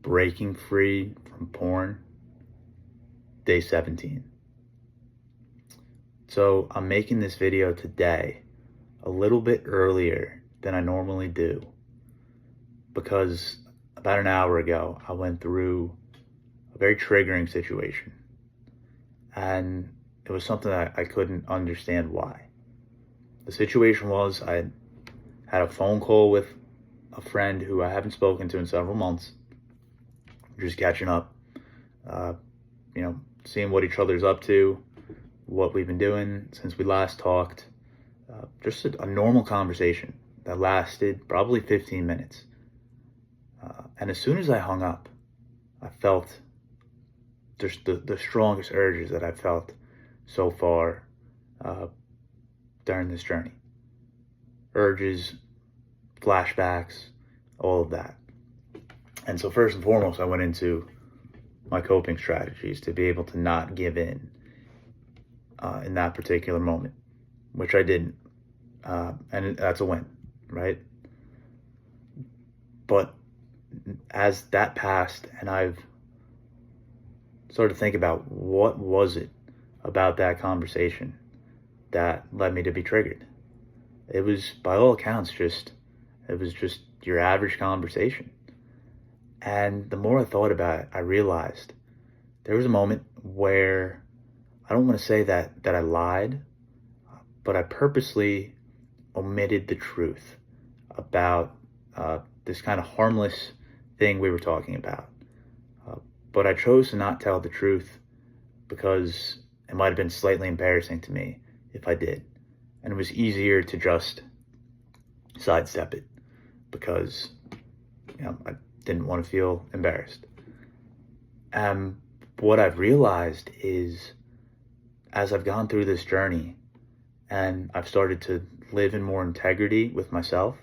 breaking free from porn, day 17. So I'm making this video today a little bit earlier than I normally do because about an hour ago I went through a very triggering situation, and it was something that I couldn't understand why. The situation was I had a phone call with a friend who I haven't spoken to in several months. We're just catching up, seeing what each other's up to, what we've been doing since we last talked. Just a normal conversation that lasted probably 15 minutes. And as soon as I hung up, I felt just the strongest urges that I've felt so far during this journey. Urges, flashbacks, all of that. And so first and foremost, I went into my coping strategies to be able to not give in that particular moment, which I didn't. And that's a win, right? But as that passed and I've started to think about what was it about that conversation that led me to be triggered, it was by all accounts just your average conversation. And the more I thought about it, I realized there was a moment where I don't want to say that I lied, but I purposely omitted the truth about this kind of harmless thing we were talking about. But I chose to not tell the truth because it might have been slightly embarrassing to me if I did. And it was easier to just sidestep it because I didn't want to feel embarrassed. What I've realized is, as I've gone through this journey and I've started to live in more integrity with myself,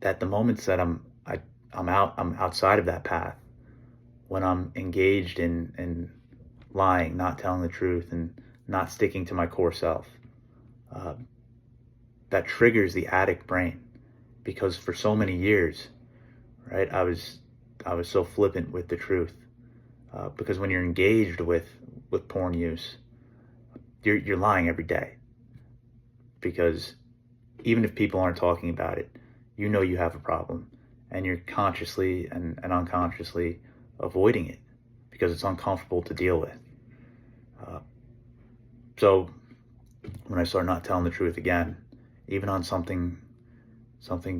that the moments that I'm outside of that path, when I'm engaged in lying, not telling the truth, and not sticking to my core self, that triggers the addict brain. Because for so many years, right, I was so flippant with the truth. Because when you're engaged with porn use, you're lying every day. Because even if people aren't talking about it, you know you have a problem, and you're consciously and unconsciously avoiding it because it's uncomfortable to deal with. So when I start not telling the truth again, even on something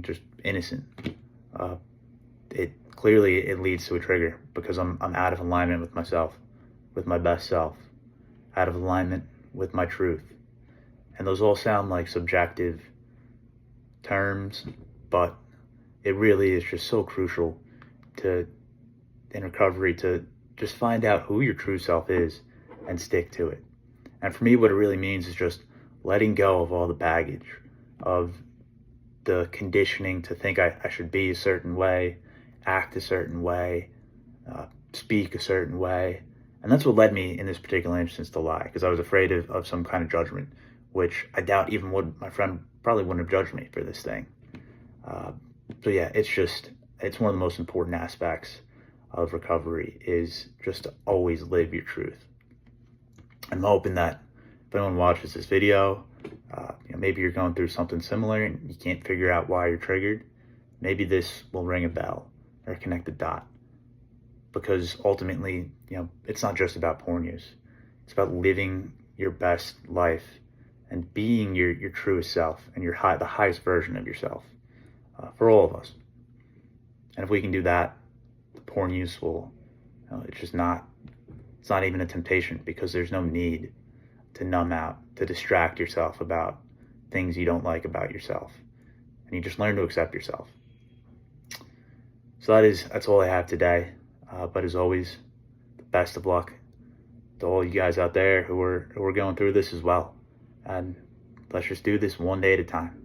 just innocent, it clearly leads to a trigger because I'm out of alignment with myself, with my best self, out of alignment with my truth. And those all sound like subjective terms, but it really is just so crucial in recovery to just find out who your true self is and stick to it. And for me, what it really means is just letting go of all the baggage of the conditioning to think I should be a certain way, act a certain way, speak a certain way. And that's what led me in this particular instance to lie, because I was afraid of some kind of judgment, which I doubt even my friend probably wouldn't have judged me for this thing. So yeah, it's one of the most important aspects of recovery is just to always live your truth. I'm hoping that if anyone watches this video, maybe you're going through something similar and you can't figure out why you're triggered. Maybe this will ring a bell or connect a dot, because ultimately, it's not just about porn use. It's about living your best life and being your truest self and the highest version of yourself for all of us. And if we can do that, the porn use will, it's not even a temptation, because there's no need to numb out, to distract yourself about things you don't like about yourself. And you just learn to accept yourself. So that's all I have today. But as always, best of luck to all you guys out there who are going through this as well. And let's just do this one day at a time.